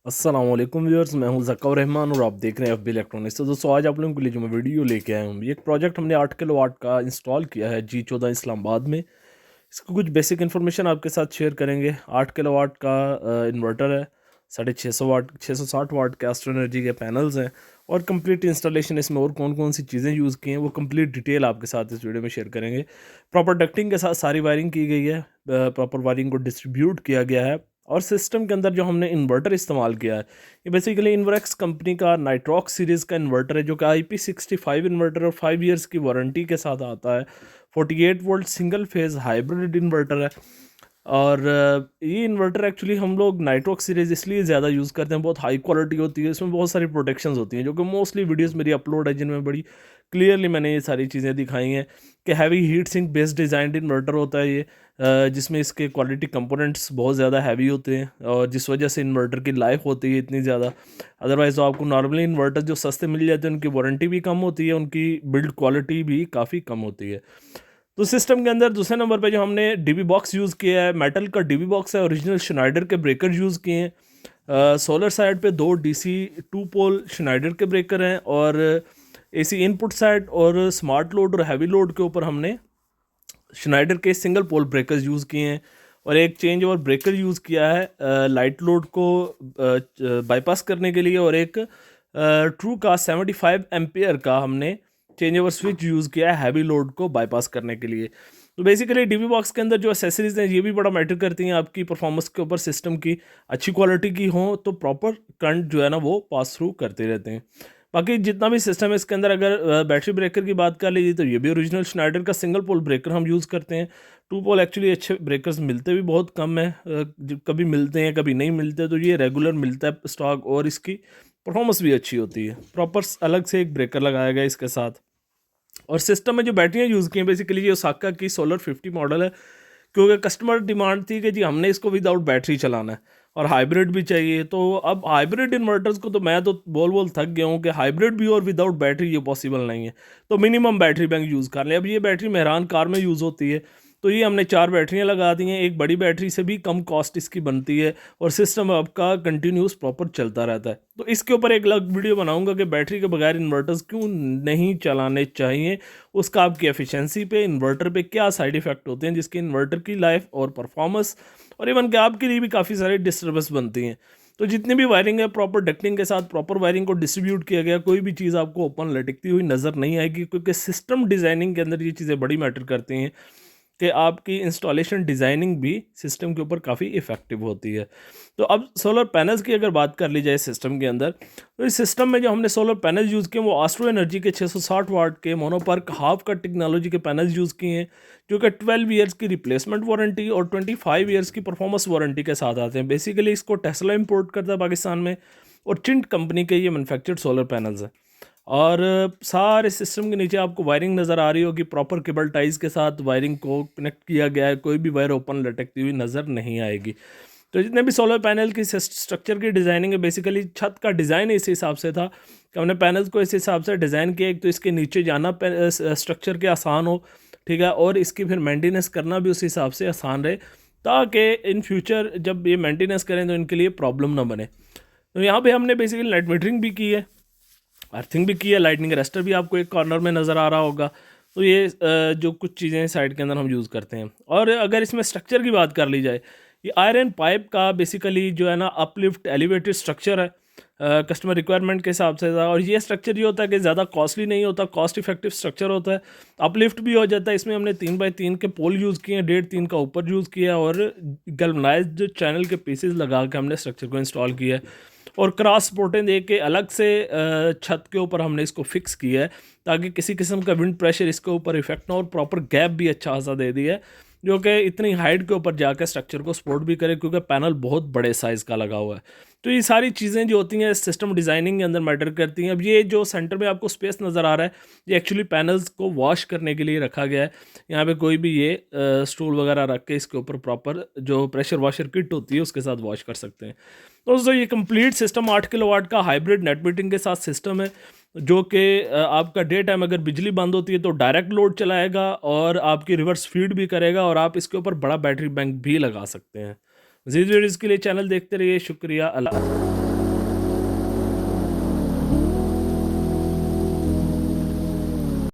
अस्सलाम वालेकुम व्यूअर्स, मैं हूं ज़क्का रहमान और आप देख रहे हैं एफबी इलेक्ट्रॉनिक्स। तो दोस्तों, आज आप लोगों के लिए जो मैं वीडियो लेके आया हूं, ये एक प्रोजेक्ट हमने 8 किलोवाट का इंस्टॉल किया है G14 इस्लामाबाद में। इसको कुछ बेसिक इन्फॉर्मेशन आपके साथ शेयर करेंगे। 8 किलोवाट का इन्वर्टर है, 650 वाट 660 वाट के एस्ट्रो एनर्जी के पैनल्स हैं और कंप्लीट इंस्टॉलेशन इसमें और कौन कौन सी चीज़ें यूज़ की हैं वो कंप्लीट डिटेल आपके साथ इस वीडियो में शेयर करेंगे। प्रॉपर डक्टिंग के साथ सारी वायरिंग की गई है, प्रॉपर वायरिंग को डिस्ट्रीब्यूट किया गया है। और सिस्टम के अंदर जो हमने इन्वर्टर इस्तेमाल किया है, ये बेसिकली इन्वर्क्स कंपनी का नाइट्रॉक्स सीरीज़ का इन्वर्टर है, जो कि IP65 इन्वर्टर और 5 इयर्स की वारंटी के साथ आता है। 48 volt single phase hybrid inverter है। और ये इन्वर्टर एक्चुअली हम लोग नाइट्रॉक्स सीरीज़ इसलिए ज़्यादा यूज़ करते हैं, बहुत हाई क्वालिटी होती है, इसमें बहुत सारी प्रोटेक्शंस होती हैं, जो कि मोस्टली वीडियोस मेरी अपलोड है जिनमें बड़ी क्लियरली मैंने ये सारी चीज़ें दिखाई हैं कि heavy heat sink based designed inverter होता है ये, जिसमें इसके क्वालिटी कंपोनेंट्स बहुत ज़्यादा हैवी होते हैं और जिस वजह से इन्वर्टर की लाइफ होती है इतनी ज़्यादा। अदरवाइज़ तो आपको नॉर्मली इन्वर्टर जो सस्ते मिल जाते हैं उनकी वारंटी भी कम होती है, उनकी बिल्ड क्वालिटी भी काफ़ी कम होती है। तो सिस्टम के अंदर दूसरे नंबर पे जो हमने डीबी बॉक्स यूज़ किया है, मेटल का डीबी बॉक्स है, ओरिजिनल श्नाइडर के ब्रेकर यूज़ किए हैं। सोलर साइड पे 2 DC 2 पोल श्नाइडर के ब्रेकर हैं और AC इनपुट साइड और स्मार्ट लोड और हैवी लोड के ऊपर हमने श्नाइडर के सिंगल पोल ब्रेकर्स यूज़ किए हैं और एक चेंज ओवर ब्रेकर यूज़ किया है लाइट लोड को बाईपास करने के लिए, और एक ट्रू का 75 एम्पियर का हमने चेंज ओवर स्विच यूज़ किया है हैवी लोड को बाईपास करने के लिए। तो बेसिकली डीबी बॉक्स के अंदर जो एसेसरीज हैं ये भी बड़ा मैटर करती हैं आपकी परफॉर्मेंस के ऊपर। सिस्टम की अच्छी क्वालिटी की हो तो प्रॉपर करंट जो है ना वो पास थ्रू करते रहते हैं। बाकी जितना भी सिस्टम है इसके अंदर, अगर बैटरी ब्रेकर की बात कर लीजिए तो ये भी ओरिजिनल श्नाइडर का सिंगल पोल ब्रेकर हम यूज़ करते हैं। 2 पोल एक्चुअली अच्छे ब्रेकर्स मिलते भी बहुत कम है, कभी मिलते हैं कभी नहीं मिलते, तो ये रेगुलर मिलता है स्टॉक और इसकी परफॉर्मेंस भी अच्छी होती है। प्रॉपर अलग से एक ब्रेकर लगाया गया इसके साथ। और सिस्टम में जो बैटरियाँ यूज़ की हैं बेसिकली ये ओसाका की सोलर 50 मॉडल है, क्योंकि कस्टमर डिमांड थी कि जी हमने इसको विदाउट बैटरी चलाना है और हाइब्रिड भी चाहिए। तो अब हाइब्रिड इन्वर्टर्स को तो मैं तो बोल थक गया हूँ कि हाइब्रिड भी और विदाउट बैटरी ये पॉसिबल नहीं है, तो मिनिमम बैटरी बैंक यूज़ कर लें। अब ये बैटरी मेहरान कार में यूज़ होती है, तो ये हमने 4 बैटरियाँ लगा दी हैं। एक बड़ी बैटरी से भी कम कॉस्ट इसकी बनती है और सिस्टम आपका कंटिन्यूस प्रॉपर चलता रहता है। तो इसके ऊपर एक अलग वीडियो बनाऊंगा कि बैटरी के बगैर इन्वर्टर्स क्यों नहीं चलाने चाहिए, उसका आपकी एफिशिएंसी पे, इन्वर्टर पे क्या साइड इफ़ेक्ट होते हैं जिसकी इन्वर्टर की लाइफ और परफॉर्मेंस और इवन कि आपके लिए भी काफ़ी सारी डिस्टर्बेंस बनती हैं। तो जितनी भी वायरिंग है प्रॉपर डक्टिंग के साथ प्रॉपर वायरिंग को डिस्ट्रीब्यूट किया गया, कोई भी चीज़ आपको ओपन लटकती हुई नज़र नहीं आएगी, क्योंकि सिस्टम डिज़ाइनिंग के अंदर ये चीज़ें बड़ी मैटर करती हैं कि आपकी इंस्टॉलेशन डिज़ाइनिंग भी सिस्टम के ऊपर काफ़ी इफ़ेक्टिव होती है। तो अब सोलर पैनल्स की अगर बात कर ली जाए सिस्टम के अंदर, तो इस सिस्टम में जो हमने सोलर पैनल यूज़ किए वो एस्ट्रो एनर्जी के 660 वाट के मोनोपर्क हाफ का टेक्नोलॉजी के पैनल्स यूज़ किए हैं, जो कि 12 ईयर्स की रिप्लेसमेंट वारंटी और 25 ईयर्स की परफॉर्मेंस वारंटी के साथ आते हैं। बेसिकली इसको टेस्ला इंपोर्ट करता है पाकिस्तान में और चिंट कंपनी के ये मैन्युफैक्चर्ड सोलर पैनल्स हैं। और सारे सिस्टम के नीचे आपको वायरिंग नज़र आ रही होगी, प्रॉपर केबल टाइज के साथ वायरिंग को कनेक्ट किया गया है, कोई भी वायर ओपन लटकती हुई नज़र नहीं आएगी। तो जितने भी सोलर पैनल की स्ट्रक्चर की डिज़ाइनिंग है, बेसिकली छत का डिज़ाइन इस हिसाब से था कि हमने पैनल्स को इस हिसाब से डिज़ाइन किया, एक तो इसके नीचे जाना स्ट्रक्चर के आसान हो, ठीक है, और इसकी फिर मेंटेनेंस करना भी उस हिसाब से आसान रहे, ताकि इन फ्यूचर जब ये मेंटेनेंस करें तो इनके लिए प्रॉब्लम ना बने। तो यहाँ पे हमने बेसिकली लाइट मीटरिंग भी की है, अर्थिंग भी की है, लाइटनिंग अरेस्टर भी आपको एक कॉर्नर में नज़र आ रहा होगा। तो ये जो कुछ चीज़ें साइड के अंदर हम यूज़ करते हैं। और अगर इसमें स्ट्रक्चर की बात कर ली जाए, ये आयरन पाइप का बेसिकली जो है ना अपलिफ्ट एलिवेटेड स्ट्रक्चर है, कस्टमर रिक्वायरमेंट के हिसाब से था। और ये स्ट्रक्चर ये होता है कि ज़्यादा कॉस्टली नहीं होता, कॉस्ट इफेक्टिव स्ट्रक्चर होता है, अपलिफ्ट भी हो जाता है। इसमें हमने 3x3 के पोल यूज़ किए हैं, 1.5-3 का ऊपर यूज़ किया और गैल्वनाइज्ड जो चैनल के पीसेस लगा के हमने स्ट्रक्चर को इंस्टॉल किया है और क्रॉस सपोर्टें दे के अलग से छत के ऊपर हमने इसको फिक्स किया है, ताकि किसी किस्म का विंड प्रेशर इसके ऊपर इफेक्ट ना हो। और प्रॉपर गैप भी अच्छा खासा दे दिया है, जो कि इतनी हाइट के ऊपर जाकर स्ट्रक्चर को सपोर्ट भी करे, क्योंकि पैनल बहुत बड़े साइज़ का लगा हुआ है। तो ये सारी चीज़ें जो होती हैं सिस्टम डिज़ाइनिंग के अंदर मैटर करती हैं। अब ये जो सेंटर में आपको स्पेस नज़र आ रहा है, ये एक्चुअली पैनल्स को वॉश करने के लिए रखा गया है। यहाँ पे कोई भी ये स्टूल वगैरह रख के इसके ऊपर प्रॉपर जो प्रेशर वॉशर किट होती है उसके साथ वॉश कर सकते हैं। तो दोस्तों, ये कंप्लीट सिस्टम 8 किलोवाट का हाइब्रिड नेट मीटरिंग के साथ सिस्टम है, जो कि आपका डे टाइम अगर बिजली बंद होती है तो डायरेक्ट लोड चलाएगा और आपकी रिवर्स फीड भी करेगा, और आप इसके ऊपर बड़ा बैटरी बैंक भी लगा सकते हैं। मज़ीद वीडियोज़ के लिए चैनल देखते रहिए। शुक्रिया। अल्लाह।